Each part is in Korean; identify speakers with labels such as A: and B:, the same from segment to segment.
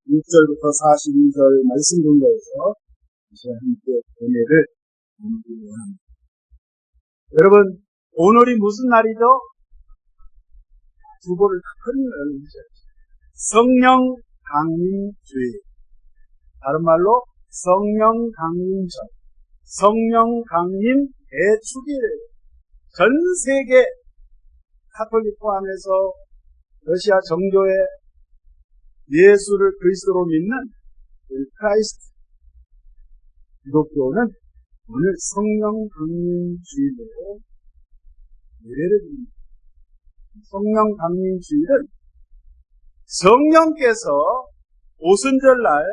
A: 6절부터 42절 말씀 공부에서 함께 은혜를 나누기 원합니다. 여러분, 오늘이 무슨 날이죠? 주보를 큰 의미죠. 성령 강림주일. 다른 말로 성령 강림절, 성령 강림 대축일. 전 세계 카톨릭 포함해서 러시아 정교회 예수를 그리스도로 믿는 크라이스트 기독교는 오늘 성령 강림주일로 예배를 드립니다. 성령 강림주일은 성령께서 오순절날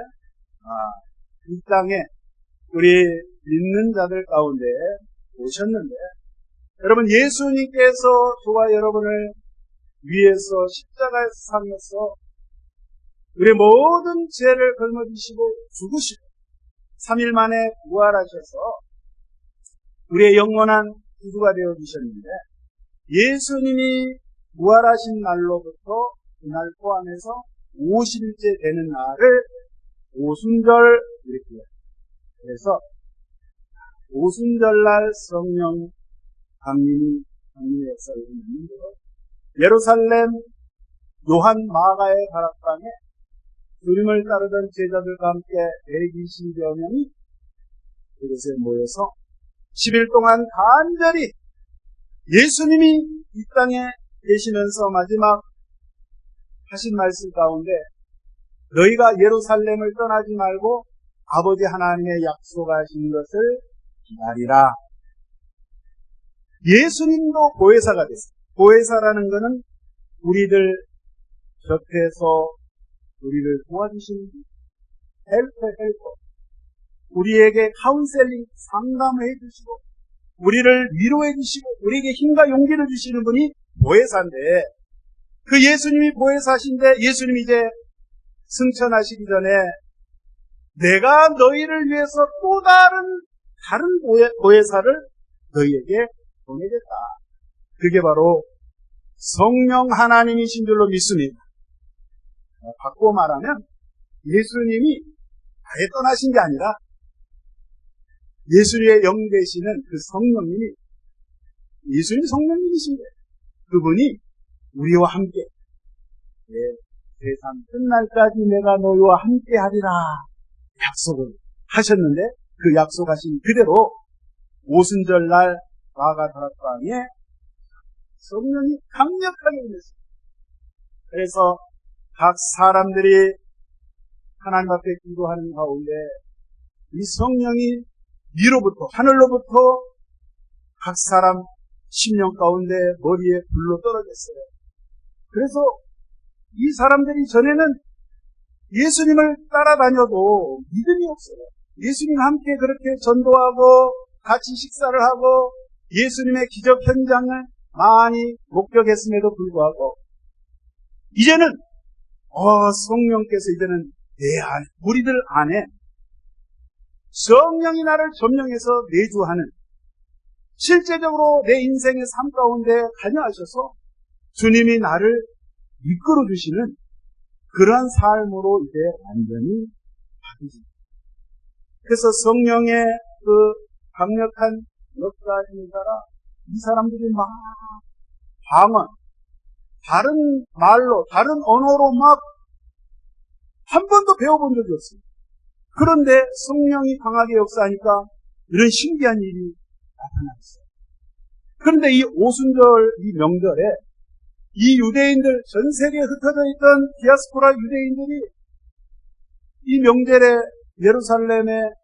A: 이 땅에 우리 믿는 자들 가운데 오셨는데, 여러분, 예수님께서 저와 여러분을 위해서 십자가에서 상해서 우리의 모든 죄를 걸머지시고 죽으시고 3일 만에 부활하셔서 우리의 영원한 구주가 되어주셨는데, 예수님이 부활하신 날로부터 그날 포함해서 50일째 되는 날을 오순절 이렇게 해요. 그래서 오순절날 성령 강림에서 있는 예루살렘 요한 마가의 다락방에 주님을 따르던 제자들과 함께 120여 명이 그곳에 모여서 10일 동안 간절히 예수님이 이 땅에 계시면서 마지막 하신 말씀 가운데 너희가 예루살렘을 떠나지 말고 아버지 하나님의 약속하신 것을 기다리라. 예수님도 보혜사가 됐어요. 보혜사라는 것은 우리들 곁에서 우리를 도와주시는 헬퍼, 우리에게 카운셀링, 상담을 해주시고 우리를 위로해 주시고 우리에게 힘과 용기를 주시는 분이 보혜사인데, 그 예수님이 보혜사신데 예수님이 이제 승천하시기 전에 내가 너희를 위해서 또 다른 보혜사를 너희에게 보내겠다. 그게 바로 성령 하나님이신 줄로 믿습니다. 바꾸어 말하면 예수님이 아예 떠나신 게 아니라 예수님의 영 되시는 그 성령님이, 예수님이 성령님이신 거예요. 그분이 우리와 함께 세상 끝날까지 내가 너희와 함께 하리라 약속을 하셨는데, 그 약속하신 그대로 오순절날 마가 다락방에 성령이 강력하게 임했습니다. 그래서 각 사람들이 하나님 앞에 기도하는 가운데 이 성령이 위로부터, 하늘로부터 각 사람 심령 가운데 머리에 불로 떨어졌어요. 그래서 이 사람들이 전에는 예수님을 따라다녀도 믿음이 없어요. 예수님과 함께 그렇게 전도하고 같이 식사를 하고 예수님의 기적 현장을 많이 목격했음에도 불구하고 이제는 성령께서 이제는 내 안에, 우리들 안에 성령이 나를 점령해서 내주하는, 실제적으로 내 인생의 삶 가운데 관여하셔서 주님이 나를 이끌어 주시는 그러한 삶으로 이제 완전히 바뀌십니다. 그래서 성령의 그 강력한 역사에 따라 이 사람들이 막 방언, 다른 말로, 다른 언어로 막 한 번도 배워본 적이 없어요. 그런데 성령이 강하게 역사하니까 이런 신기한 일이 나타났어요. 그런데 이 오순절, 이 명절에 이 유대인들, 전 세계에 흩어져 있던 디아스포라 유대인들이 이 명절에 예루살렘의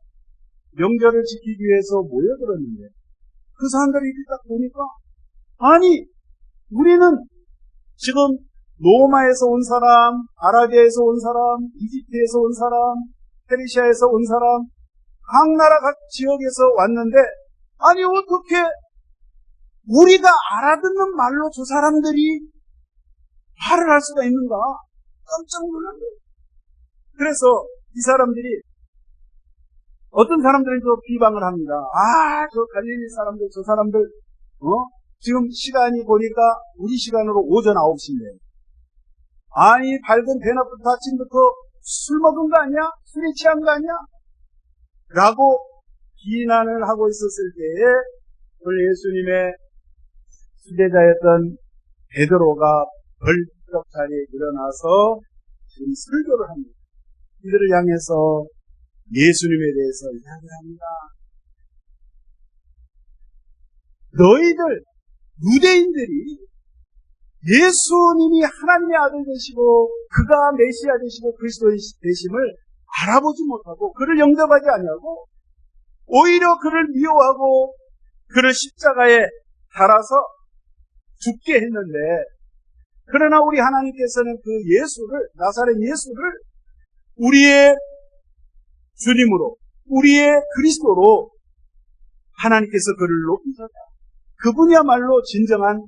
A: 명절을 지키기 위해서 모여들었는데, 그 사람들이 이렇게 딱 보니까, 아니, 우리는 지금 로마에서 온 사람, 아라비아에서 온 사람, 이집트에서 온 사람, 페르시아에서 온 사람, 각 나라 각 지역에서 왔는데, 아니 어떻게 우리가 알아듣는 말로 저 사람들이 말을 할 수가 있는가? 깜짝 놀란 거예요. 그래서 이 사람들이, 어떤 사람들은 저 비방을 합니다. 저 갈릴리 사람들, 저 사람들, 지금 시간이 보니까 우리 시간으로 오전 9시인데, 아니 밝은 대낮부터 아침부터 술 먹은 거 아니야? 술이 취한 거 아니야? 라고 비난을 하고 있었을 때에 우리 예수님의 수제자였던 베드로가 벌떡 자리에 일어나서 지금 설교를 합니다. 이들을 향해서 예수님에 대해서 이야기를 합니다. 너희들 유대인들이 예수님이 하나님의 아들 되시고 그가 메시아 되시고 그리스도 되심을 알아보지 못하고 그를 영접하지 아니하고 오히려 그를 미워하고 그를 십자가에 달아서 죽게 했는데, 그러나 우리 하나님께서는 그 예수를, 나사렛 예수를 우리의 주님으로, 우리의 그리스도로 하나님께서 그를 높이셨다. 그분이야말로 진정한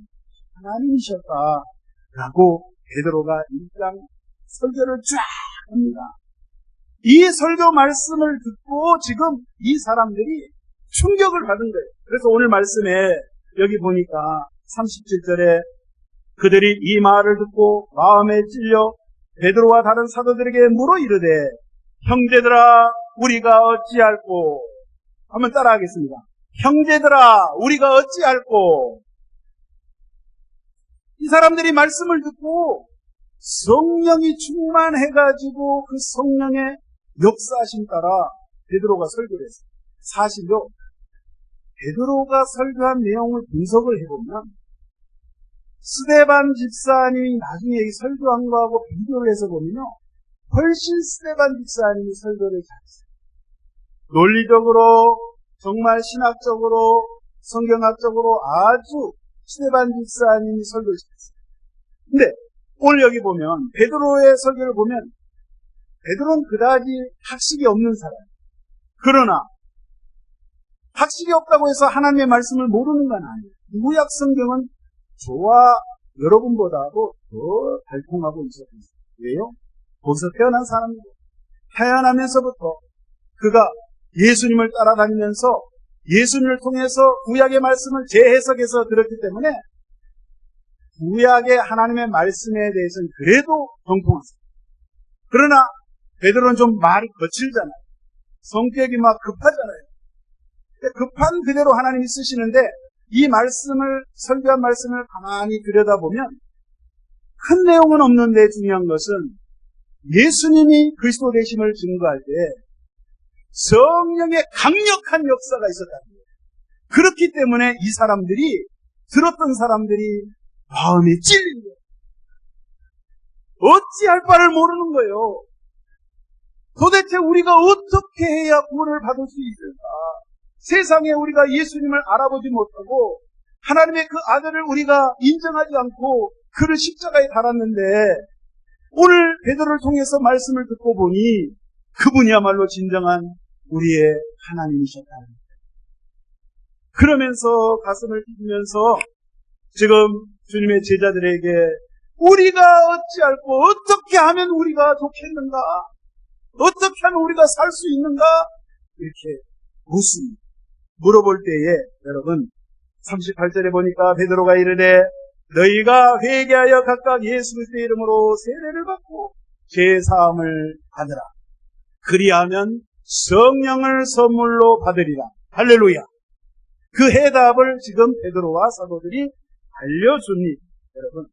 A: 하나님이셨다라고 베드로가 1장 설교를 쫙 합니다. 이 설교 말씀을 듣고 지금 이 사람들이 충격을 받은 거예요. 그래서 오늘 말씀에 여기 보니까 37절에 그들이 이 말을 듣고 마음에 찔려 베드로와 다른 사도들에게 물어 이르되 형제들아 우리가 어찌할꼬. 한번 따라하겠습니다. 형제들아 우리가 어찌할꼬. 이 사람들이 말씀을 듣고 성령이 충만해가지고 그 성령의 역사하심 따라 베드로가 설교를 했어요. 사실요, 베드로가 설교한 내용을 분석을 해보면 스데반 집사님이 나중에 이 설교한 거하고 비교를 해서 보면요, 훨씬 스데반 집사님이 설교를 잘했어요. 논리적으로, 정말 신학적으로, 성경학적으로 아주 스데반 집사님이 설교를 잘했어요. 근데 오늘 여기 보면 베드로의 설교를 보면 베드로는 그다지 학식이 없는 사람. 그러나 학식이 없다고 해서 하나님의 말씀을 모르는 건 아니에요. 구약 성경은 저와 여러분보다도 더 발통하고 있었어요. 왜요? 거기서 태어난 사람이고 태어나면서부터 그가 예수님을 따라다니면서 예수님을 통해서 구약의 말씀을 재해석해서 들었기 때문에 구약의 하나님의 말씀에 대해서는 그래도 정통했어요. 그러나 베드로는 좀 말이 거칠잖아요. 성격이 막 급하잖아요. 급한 그대로 하나님이 쓰시는데 이 말씀을, 설교한 말씀을 가만히 들여다보면 큰 내용은 없는데 중요한 것은 예수님이 그리스도 되심을 증거할 때 성령의 강력한 역사가 있었다는 거예요. 그렇기 때문에 이 사람들이, 들었던 사람들이 마음에 찔린 거예요. 어찌할 바를 모르는 거예요. 도대체 우리가 어떻게 해야 구원을 받을 수 있을까? 세상에 우리가 예수님을 알아보지 못하고 하나님의 그 아들을 우리가 인정하지 않고 그를 십자가에 달았는데 오늘 베드로를 통해서 말씀을 듣고 보니 그분이야말로 진정한 우리의 하나님이셨다는 거예요. 그러면서 가슴을 찢으면서 지금 주님의 제자들에게 우리가 어찌할꼬, 어떻게 하면 우리가 좋겠는가? 어떻게 하면 우리가 살 수 있는가? 이렇게 묻습니다. 물어볼 때에 여러분 38절에 보니까 베드로가 이르되 너희가 회개하여 각각 예수 그리스도의 이름으로 세례를 받고 죄사함을 받으라. 그리하면 성령을 선물로 받으리라. 할렐루야. 그 해답을 지금 베드로와 사도들이 알려줍니다. 여러분,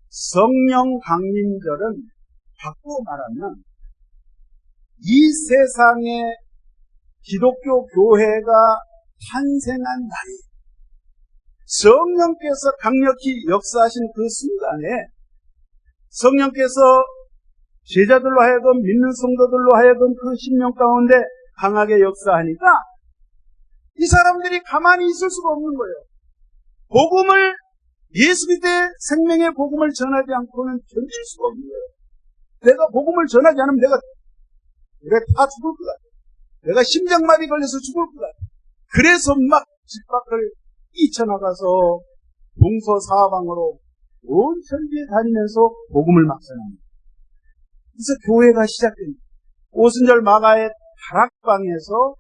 A: 성령 강림절은 바꾸어 말하면 이 세상에 기독교 교회가 탄생한 날이 성령께서 강력히 역사하신 그 순간에 성령께서 제자들로 하여금, 믿는 성도들로 하여금 그 심령 가운데 강하게 역사하니까 이 사람들이 가만히 있을 수가 없는 거예요. 복음을, 예수 그리스도의 생명의 복음을 전하지 않고는 견딜 수가 없는 거예요. 내가 복음을 전하지 않으면 내가 다 죽을 것 같아. 내가 심장마비 걸려서 죽을 것 같아. 그래서 막 집 밖을 뛰쳐나가서 동서사방으로 온 천지에 다니면서 복음을 막 전합니다. 그래서 교회가 시작됩니다. 오순절 마가의 다락방에서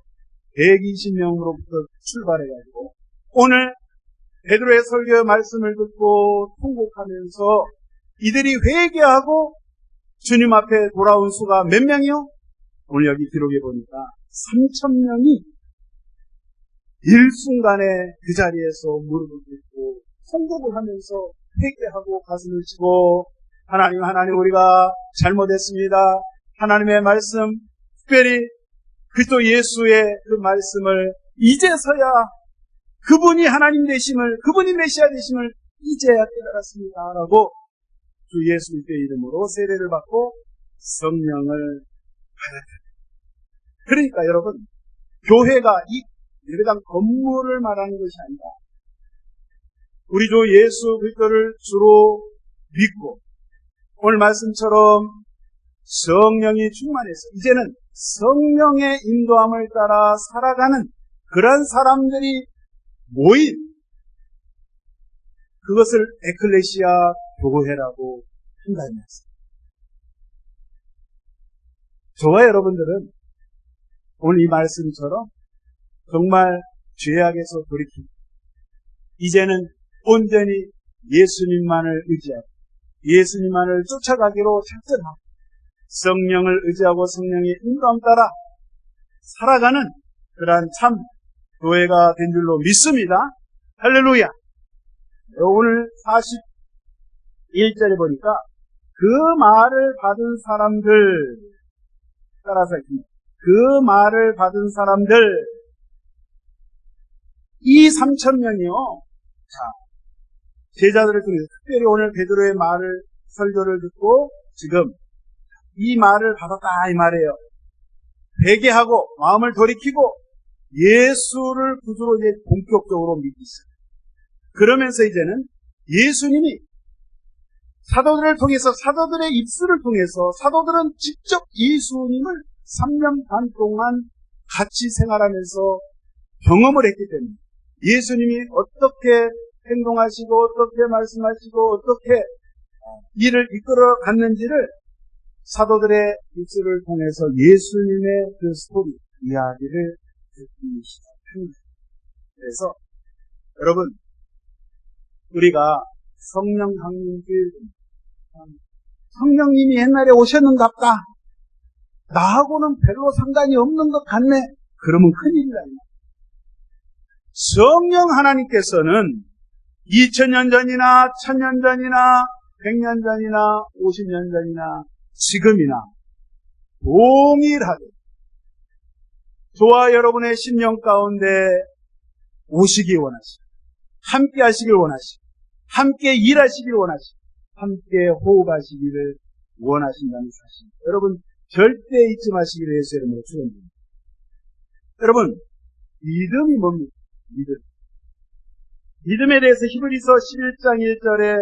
A: 120명으로부터 출발해가지고 오늘 베드로의 설교 말씀을 듣고 통곡하면서 이들이 회개하고 주님 앞에 돌아온 수가 몇 명이요? 오늘 여기 기록해 보니까 3,000명이 일순간에 그 자리에서 무릎을 꿇고 통곡을 하면서 회개하고 가슴을 치고 하나님 우리가 잘못했습니다. 하나님의 말씀, 특별히 그리스도 예수의 그 말씀을 이제서야 그분이 하나님 되심을, 그분이 메시아 되심을 이제야 깨달았습니다. 라고 주 예수 그리스도의 이름으로 세례를 받고 성령을 받았다. 그러니까 여러분, 교회가 이 예배당 건물을 말하는 것이 아니라 우리 주 예수 그리스도를 주로 믿고 오늘 말씀처럼 성령이 충만해서 이제는 성령의 인도함을 따라 살아가는 그런 사람들이 모인 그것을 에클레시아 교회라고 한다는 말씀. 저와 여러분들은 오늘 이 말씀처럼 정말 죄악에서 돌이키고 이제는 온전히 예수님만을 의지하고 예수님만을 쫓아가기로 작정하고 성령을 의지하고 성령의 인도함 따라 살아가는 그러한 참 교회가 된 줄로 믿습니다. 할렐루야. 오늘 41절에 보니까 그 말을 받은 사람들 따라서 그 말을 받은 사람들 이 3,000명이요. 자, 제자들을 통해서 특별히 오늘 베드로의 말을 설교를 듣고 지금 이 말을 받았다 이 말이에요. 회개하고 마음을 돌이키고 예수를 구주로 이제 본격적으로 믿기 시작해요. 그러면서 이제는 예수님이 사도들을 통해서 사도들의 입술을 통해서 사도들은 직접 예수님을 3년 반 동안 같이 생활하면서 경험을 했기 때문에 예수님이 어떻게 행동하시고 어떻게 말씀하시고 어떻게 일을 이끌어 갔는지를 사도들의 입술을 통해서 예수님의 그 스토리, 이야기를 듣기 시작합니다. 그래서 여러분, 우리가 성령 강림주일 성령님이 옛날에 오셨는갑다. 나하고는 별로 상관이 없는 것 같네. 그러면 큰일이다. 성령 하나님께서는 2000년 전이나 1000년 전이나 100년 전이나 50년 전이나 지금이나 동일하게 저와 여러분의 심령 가운데 오시기 원하시고 함께 하시길 원하시고 함께 일하시길 원하시고 함께 호흡하시기를 원하신다는 사실. 여러분 절대 잊지 마시기를 예수의 이름으로 축원드립니다. 여러분 믿음이 뭡니까? 믿음에 대해서 히브리서 11장 1절에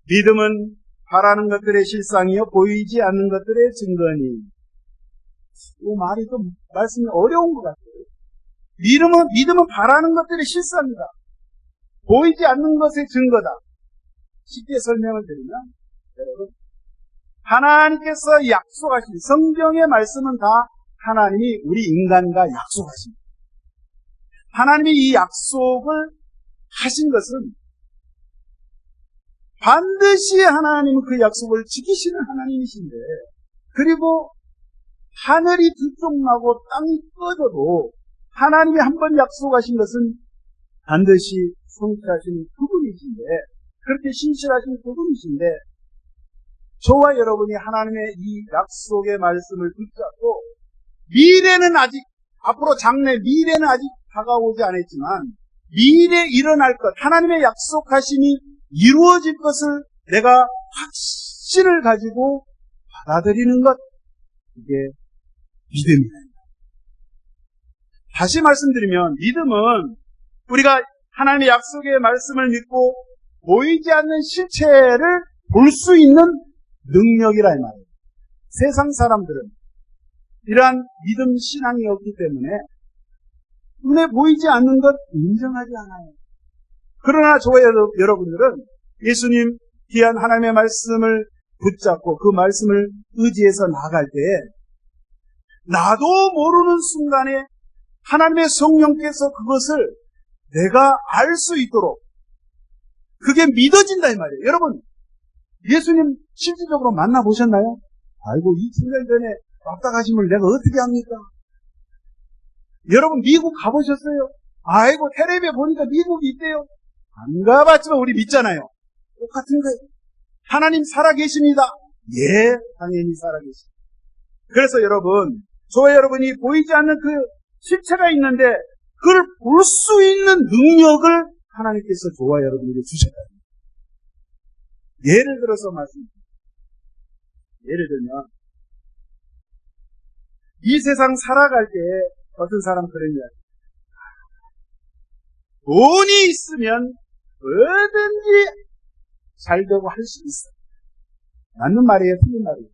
A: 믿음은 바라는 것들의 실상이요 보이지 않는 것들의 증거니. 이 말이 좀 말씀이 어려운 것 같아요. 믿음은 바라는 것들의 실상이다. 보이지 않는 것의 증거다. 쉽게 설명을 드리면 여러분 하나님께서 약속하신 성경의 말씀은 다 하나님이 우리 인간과 약속하십니다. 하나님이 이 약속을 하신 것은 반드시 하나님은 그 약속을 지키시는 하나님이신데 그리고 하늘이 들쭉나고 땅이 꺼져도 하나님이 한번 약속하신 것은 반드시 성취하시는 그분이신데 그렇게 신실하신 그분이신데 저와 여러분이 하나님의 이 약속의 말씀을 붙잡고 미래는 아직 앞으로 장래 미래는 아직 다가오지 않았지만 미래에 일어날 것 하나님의 약속하심이 이루어질 것을 내가 확신을 가지고 받아들이는 것 이게 믿음이다. 다시 말씀드리면 믿음은 우리가 하나님의 약속의 말씀을 믿고 보이지 않는 실체를 볼 수 있는 능력이라 이 말이에요. 세상 사람들은 이러한 믿음 신앙이 없기 때문에 눈에 보이지 않는 것 인정하지 않아요. 그러나 저와 여러분들은 예수님 귀한 하나님의 말씀을 붙잡고 그 말씀을 의지해서 나아갈 때에 나도 모르는 순간에 하나님의 성령께서 그것을 내가 알 수 있도록 그게 믿어진다 이 말이에요. 여러분 예수님 실질적으로 만나보셨나요? 아이고 2000년 전에 왔다 가시면 내가 어떻게 합니까? 여러분 미국 가보셨어요? 아이고 텔레비에 보니까 미국이 있대요. 안 가봤지만 우리 믿잖아요. 똑같은 거예요. 하나님 살아계십니다. 예, 당연히 살아계십니다. 그래서 여러분, 저와 여러분이 보이지 않는 그 실체가 있는데 그걸 볼 수 있는 능력을 하나님께서 저와 여러분에게 주셨다. 예를 들어서 말씀드립니다. 예를 들면 이 세상 살아갈 때 어떤 사람 그런 이야기. 돈이 있으면 뭐든지 잘 되고 할 수 있어. 맞는 말이에요, 틀린 말이에요.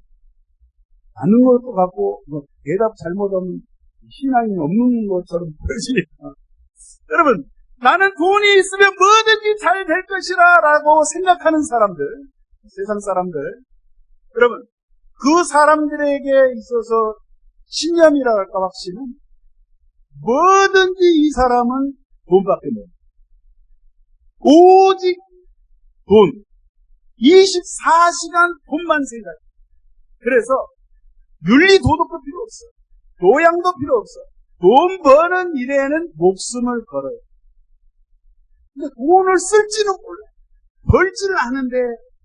A: 맞는 것도 같고 대답 잘못하면 신앙이 없는 것처럼 보여지니까. 여러분, 나는 돈이 있으면 뭐든지 잘 될 것이라 라고 생각하는 사람들, 세상 사람들, 여러분, 그 사람들에게 있어서 신념이라 할까 확신은 뭐든지 이 사람은 돈밖에 못. 오직 돈. 24시간 돈만 생각해. 그래서 윤리 도덕도 필요 없어. 교양도 필요 없어. 돈 버는 일에는 목숨을 걸어요. 근데 돈을 쓸지는 몰라. 벌지는 않은데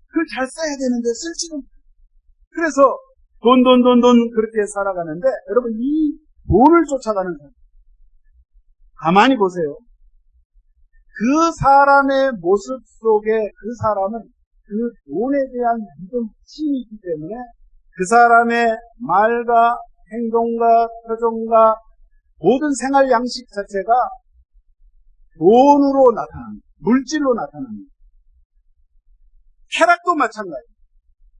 A: 그걸 잘 써야 되는데 쓸지는 몰라. 그래서 돈 그렇게 살아가는데 여러분 이 돈을 쫓아가는 사람 가만히 보세요. 그 사람의 모습 속에 그 사람은 그 돈에 대한 믿음이 있기 때문에 그 사람의 말과 행동과 표정과 모든 생활 양식 자체가 돈으로 나타납니다. 물질로 나타납니다. 쾌락도 마찬가지,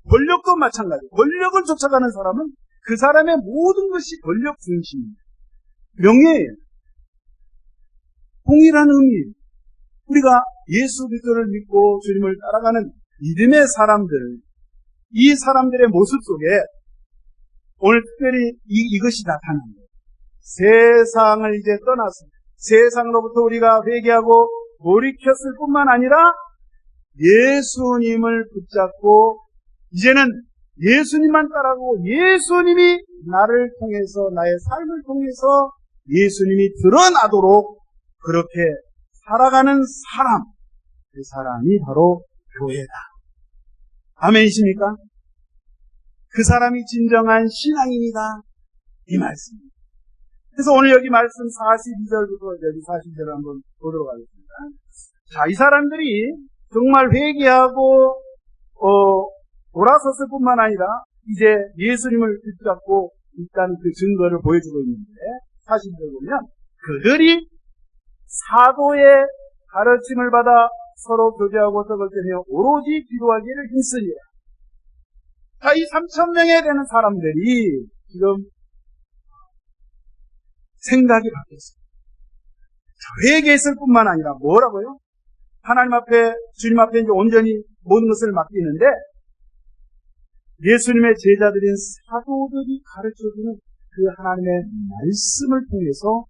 A: 권력도 마찬가지. 권력을 쫓아가는 사람은 그 사람의 모든 것이 권력 중심입니다. 명예예요. 동일한 의미예요. 우리가 예수 그리스도를 믿고 주님을 따라가는 믿음의 사람들, 이 사람들의 모습 속에 오늘 특별히 이것이 나타납니다. 세상을 이제 떠나서 세상으로부터 우리가 회개하고 돌이켰을 뿐만 아니라 예수님을 붙잡고 이제는 예수님만 따라가고 예수님이 나를 통해서 나의 삶을 통해서 예수님이 드러나도록 그렇게 살아가는 사람, 그 사람이 바로 교회다. 아멘이십니까? 그 사람이 진정한 신앙입니다. 이 말씀입니다. 그래서 오늘 여기 말씀 42절부터 여기 40절을 한번 보도록 하겠습니다. 자, 이 사람들이 정말 회개하고 돌아섰을 뿐만 아니라 이제 예수님을 붙잡고 있다는 그 증거를 보여주고 있는데 40절 보면 그들이 사도의 가르침을 받아 서로 교제하고 떡을 떼며 오로지 기도하기를 힘쓰니라. 자, 이 3,000명에 되는 사람들이 지금 생각이 바뀌었어요. 회개했을 뿐만 아니라 뭐라고요? 하나님 앞에, 주님 앞에 이제 온전히 모든 것을 맡기는데 예수님의 제자들인 사도들이 가르쳐주는 그 하나님의 말씀을 통해서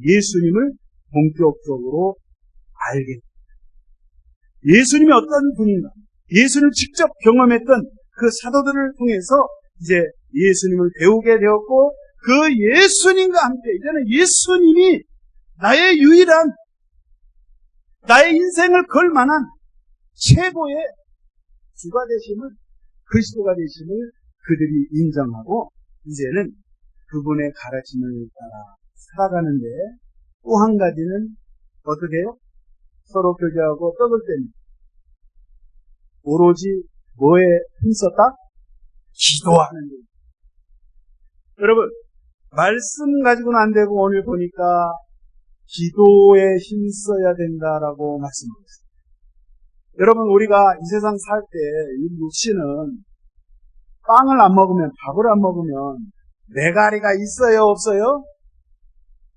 A: 예수님을 본격적으로 알게 됩니다. 예수님이 어떤 분인가? 예수님을 직접 경험했던 그 사도들을 통해서 이제 예수님을 배우게 되었고 그 예수님과 함께 이제는 예수님이 나의 유일한 나의 인생을 걸 만한 최고의 주가 되심을 그리스도가 되심을 그들이 인정하고 이제는 그분의 가르침을 따라 살아가는데 또 한 가지는 어떻게 해요? 서로 교제하고 떡을 뗍니다. 오로지 뭐에 힘썼다? 기도하는 거예요. 여러분, 말씀 가지고는 안 되고 오늘 보니까 기도에 힘써야 된다라고 말씀하고 있습니다. 여러분, 우리가 이 세상 살 때 이 육신은 빵을 안 먹으면, 밥을 안 먹으면 메가리가 있어요, 없어요?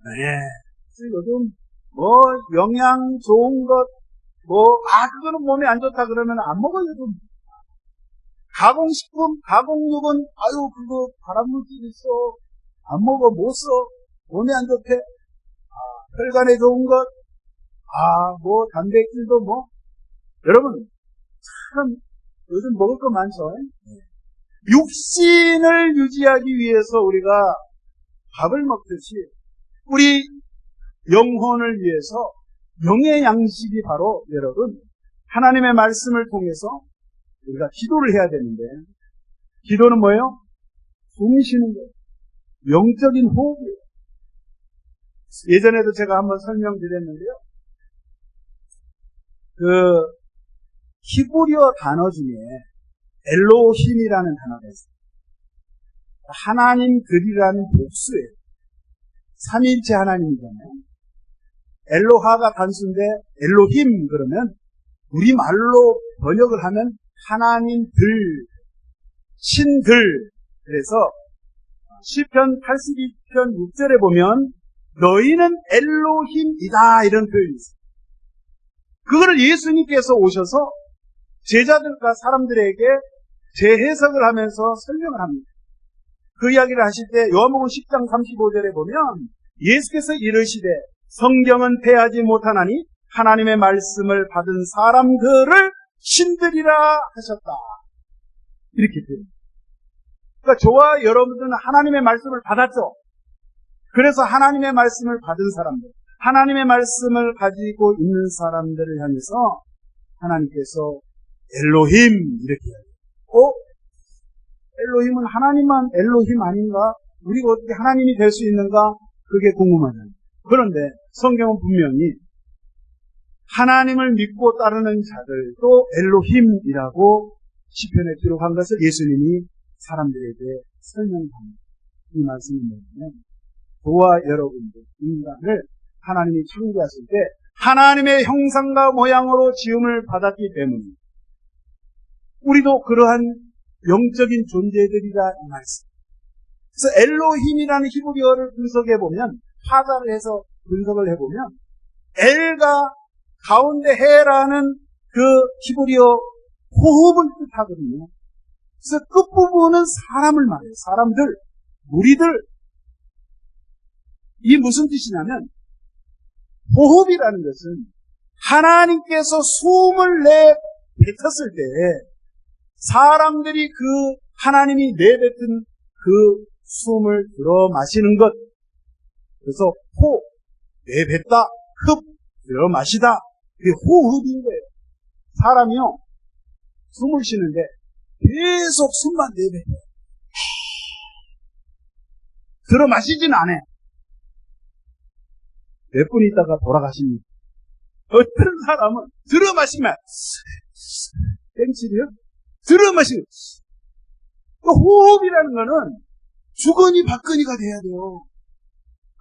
A: 네. 요즘 영양 좋은 것 그거는 몸에 안 좋다 그러면 안 먹어요. 좀. 가공식품, 가공육은 그거 발암물질 있어. 안 먹어, 못 써. 몸에 안 좋대. 혈관에 좋은 것, 단백질도 여러분, 참, 요즘 먹을 거 많죠? 네. 육신을 유지하기 위해서 우리가 밥을 먹듯이 우리 영혼을 위해서 영의 양식이 바로 여러분 하나님의 말씀을 통해서 우리가 기도를 해야 되는데, 기도는 뭐예요? 숨 쉬는 거예요. 영적인 호흡이에요. 예전에도 제가 한번 설명드렸는데요. 히브리어 단어 중에 엘로힘이라는 단어가 있어요. 하나님들이라는 복수예요. 삼위일체 하나님이잖아요. 엘로하가 단수인데 엘로힘 그러면 우리말로 번역을 하면 하나님들, 신들. 그래서 시편 82편 6절에 보면 너희는 엘로힘이다 이런 표현이 있어요. 그거를 예수님께서 오셔서 제자들과 사람들에게 재해석을 하면서 설명을 합니다. 그 이야기를 하실 때 요한복음 10장 35절에 보면 예수께서 이르시되 성경은 패하지 못하나니 하나님의 말씀을 받은 사람들을 신들이라 하셨다. 이렇게 돼요. 그러니까 저와 여러분들은 하나님의 말씀을 받았죠. 그래서 하나님의 말씀을 받은 사람들, 하나님의 말씀을 가지고 있는 사람들을 향해서 하나님께서 엘로힘 이렇게 이야기해요. 엘로힘은 하나님만 엘로힘 아닌가? 우리가 어떻게 하나님이 될 수 있는가? 그게 궁금하잖아요. 그런데 성경은 분명히 하나님을 믿고 따르는 자들도 엘로힘이라고 시편에 기록한 것을 예수님이 사람들에게 설명합니다. 이 말씀이 뭐냐면 저와 여러분들 인간을 하나님이 창조하실 때 하나님의 형상과 모양으로 지음을 받았기 때문에 우리도 그러한 영적인 존재들이라 이 말씀. 그래서 엘로힘이라는 히브리어를 분석해보면, 파다를 해서 분석을 해보면 엘가 가운데 해라는 그 히브리어 호흡을 뜻하거든요. 그래서 끝부분은 사람을 말해요. 사람들, 무리들. 이게 무슨 뜻이냐면 호흡이라는 것은 하나님께서 숨을 내뱉었을 때 사람들이 그 하나님이 내뱉은 그 숨을 들어 마시는 것. 그래서 호, 내뱉다, 흡, 들어 마시다. 그게 호흡인 거예요. 사람이요, 숨을 쉬는데 계속 숨만 내뱉어요. 들어 마시진 않아요. 몇 분 있다가 돌아가십니다. 어떤 사람은 들어 마시면 땡치리요? 들어 마시면 호흡이라는 거는 주거니 받거니가 돼야 돼요.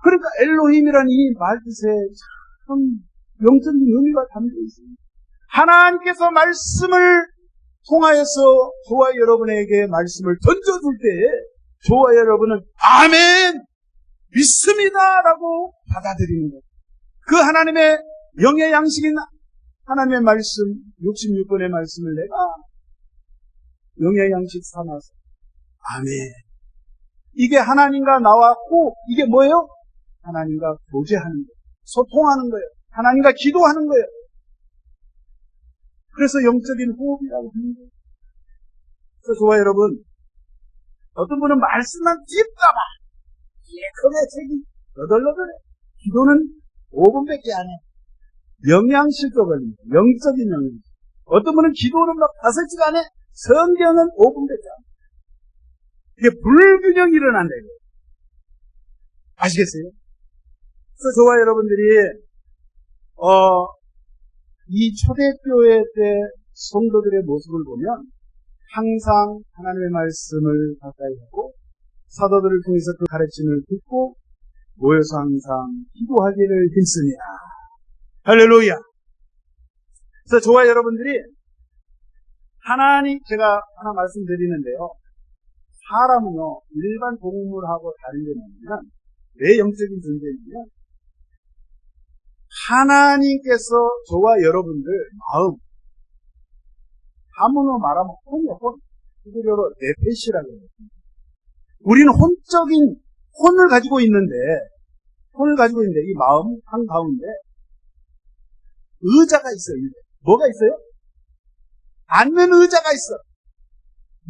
A: 그러니까 엘로힘이라는 이 말 뜻에 참 영적인 의미가 담겨 있습니다. 하나님께서 말씀을 통하여서 저와 여러분에게 말씀을 던져줄 때 저와 여러분은 아멘! 믿습니다! 라고 받아들이는 거예요. 그 하나님의 영의 양식인 하나님의 말씀, 66번의 말씀을 내가 영의 양식 삼아서 아멘. 이게 하나님과 나와 이게 뭐예요? 하나님과 교제하는 거예요. 소통하는 거예요. 하나님과 기도하는 거예요. 그래서 영적인 호흡이라고 하는 거예요. 그래서 저와 여러분, 어떤 분은 말씀만 찝까봐 예컨대 책이 너덜너덜해. 기도는 5분밖에 안 해. 영양실도 걸립니다. 영적인 영양. 어떤 분은 기도는 막 5시간 안 해. 성경은 5분밖에 안 해. 이게 불균형이 일어난다 이거예요. 아시겠어요? 그래서 저와 여러분들이 이 초대교회 때 성도들의 모습을 보면 항상 하나님의 말씀을 가까이 하고 사도들을 통해서 그 가르침을 듣고 모여서 항상 기도하기를 힘쓰니라. 할렐루야. 그래서 저와 여러분들이 제가 하나 말씀드리는데요. 사람은요, 일반 동물하고 다른 게 뭐냐면, 왜 영적인 존재냐면, 하나님께서 저와 여러분들 마음, 한문으로 말하면 혼이요, 혼. 히브리어로 네페시라고 해요. 우리는 혼을 가지고 있는데, 이 마음 한가운데, 의자가 있어요. 뭐가 있어요? 앉는 의자가 있어.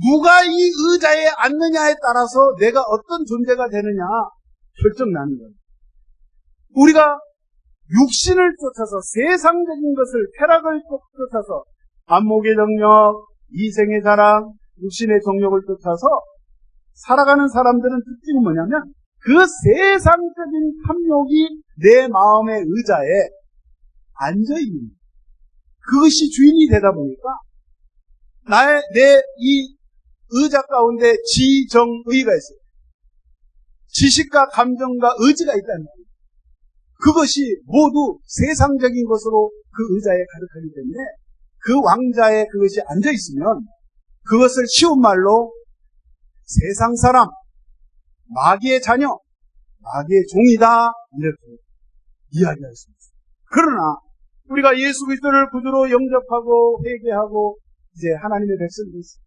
A: 누가 이 의자에 앉느냐에 따라서 내가 어떤 존재가 되느냐 결정나는 거예요. 우리가 육신을 쫓아서 세상적인 것을 쾌락을 쫓아서 안목의 정력, 이생의 자랑, 육신의 정력을 쫓아서 살아가는 사람들은 특징이 뭐냐면 그 세상적인 탐욕이 내 마음의 의자에 앉아있는 거예요. 그것이 주인이 되다 보니까 내 이 의자 가운데 지정의가 있어요. 지식과 감정과 의지가 있다는 거예요. 그것이 모두 세상적인 것으로 그 의자에 가득하기 때문에 그 왕자에 그것이 앉아있으면 그것을 쉬운 말로 세상 사람, 마귀의 자녀, 마귀의 종이다 이렇게 이야기할 수 있어요. 그러나 우리가 예수 그리스도를 구주로 영접하고 회개하고 이제 하나님의 백성이 있어요.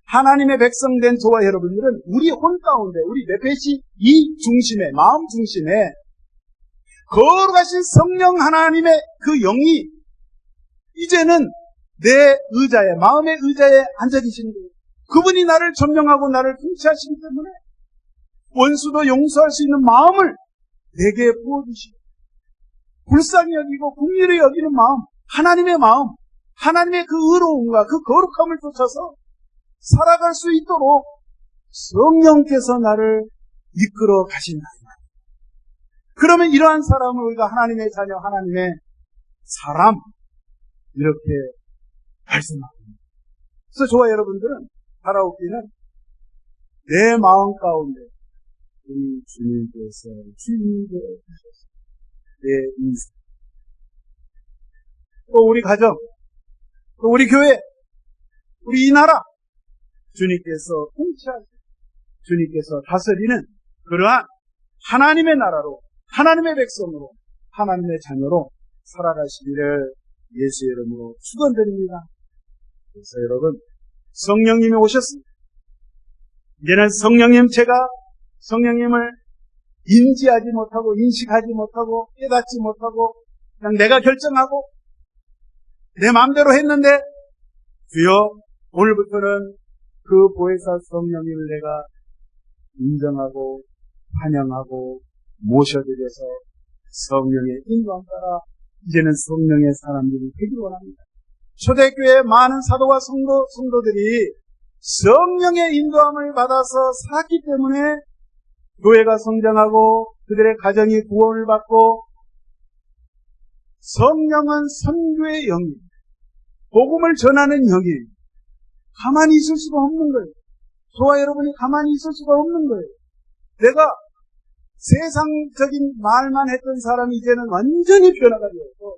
A: 하나님의 백성된 저와 여러분들은 우리 혼 가운데 우리 내펫이 이 중심에 마음 중심에 거룩하신 성령 하나님의 그 영이 이제는 내 의자에 마음의 의자에 앉아 계시는 거예요. 그분이 나를 점령하고 나를 통치하시기 때문에 원수도 용서할 수 있는 마음을 내게 부어주시고 불쌍히 여기고 긍휼히 여기는 마음, 하나님의 마음, 하나님의 그 의로움과 그 거룩함을 쫓아서 살아갈 수 있도록 성령께서 나를 이끌어 가신다. 그러면 이러한 사람을 우리가 하나님의 자녀, 하나님의 사람 이렇게 말씀합니다. 그래서 저와 여러분들은 바라옵기는 내 마음 가운데 우리 주님께서 주인이 되어주셔서 내 인생, 또 우리 가정, 또 우리 교회, 우리 이 나라 주님께서 통치하시고 주님께서 다스리는 그러한 하나님의 나라로 하나님의 백성으로 하나님의 자녀로 살아가시기를 예수의 이름으로 축원드립니다. 그래서 여러분 성령님이 오셨습니다. 이제는 제가 성령님을 인지하지 못하고 인식하지 못하고 깨닫지 못하고 그냥 내가 결정하고 내 마음대로 했는데 주여 오늘부터는 그 보혜사 성령님을 내가 인정하고 환영하고 모셔드려서 성령의 인도함 따라 이제는 성령의 사람들이 되기를 원합니다. 초대교회 많은 사도와 성도들이 성령의 인도함을 받아서 살았기 때문에 교회가 성장하고 그들의 가정이 구원을 받고 성령은 선교의 영입니다. 복음을 전하는 영이에요. 가만히 있을 수가 없는 거예요. 저와 여러분이 가만히 있을 수가 없는 거예요. 내가 세상적인 말만 했던 사람이 이제는 완전히 변화가 되어서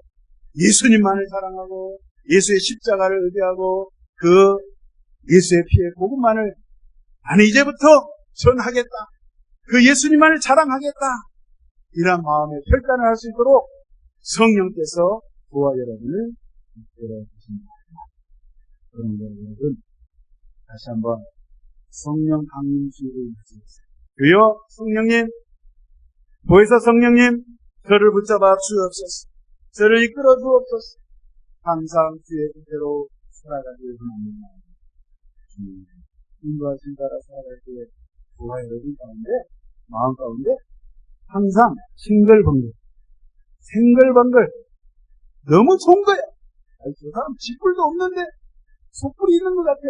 A: 예수님만을 사랑하고 예수의 십자가를 의지하고 그 예수의 피의 복음만을 나는 이제부터 전하겠다. 그 예수님만을 자랑하겠다. 이런 마음의 결단을 할 수 있도록 성령께서 저와 여러분을 이끌어 주십니다. 그런데 여러분 다시 한번 성령 강림주의를 맞이했어요. 주여 성령님, 보혜사 성령님, 저를 붙잡아 주옵소서. 저를 이끌어 주옵소서. 항상 주의 뜻대로 살아가길 원합니다. 인도하신 따라 살아갈 때 저와 여러분 가운데 마음 가운데 항상 싱글벙글 생글벙글 너무 좋은 거야. 저 사람 쥐뿔도 없는데 속뿔이 있는 것 같아.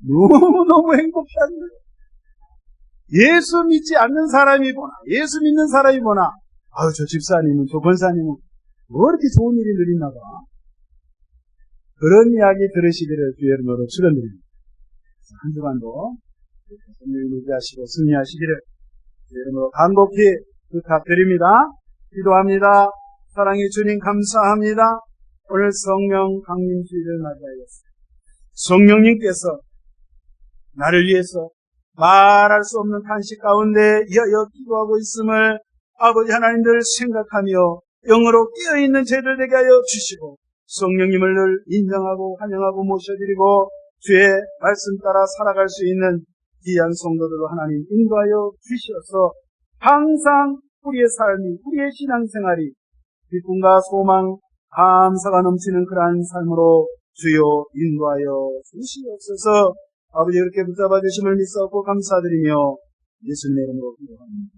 A: 너무너무 행복해하는 거야. 예수 믿지 않는 사람이 보나 예수 믿는 사람이 보나 아유 저 집사님은 저 권사님은 왜 이렇게 좋은 일이 느리나 봐. 그런 이야기 들으시기를 주의 이름으로 축원드립니다. 한 주간도 성령을 의지하시고 승리하시기를 주의 이름으로 간곡히 부탁드립니다. 기도합니다. 사랑의 주님 감사합니다. 오늘 성령 강림주의를 맞이하였습니다. 성령님께서 나를 위해서 말할 수 없는 탄식 가운데 이하여 기도하고 있음을 아버지 하나님들 생각하며 영으로 깨어있는 죄를 되게 하여 주시고 성령님을 늘 인정하고 환영하고 모셔드리고 주의 말씀 따라 살아갈 수 있는 귀한 성도들로 하나님 인도하여 주시어서 항상 우리의 삶이 우리의 신앙생활이 기쁨과 소망 감사가 넘치는 그러한 삶으로 주여 인도하여 주시옵소서. 아버지 이렇게 붙잡아 주심을 믿사옵고 감사드리며 예수님의 이름으로 기도합니다.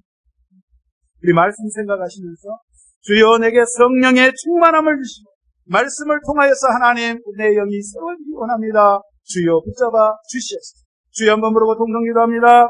A: 우리 말씀 생각하시면서 주여 내게 성령의 충만함을 주시고 말씀을 통하여서 하나님 내 영이 새로워지기 원합니다. 주여 붙잡아 주시옵소서. 주여 한번 물어보 동성 기도합니다.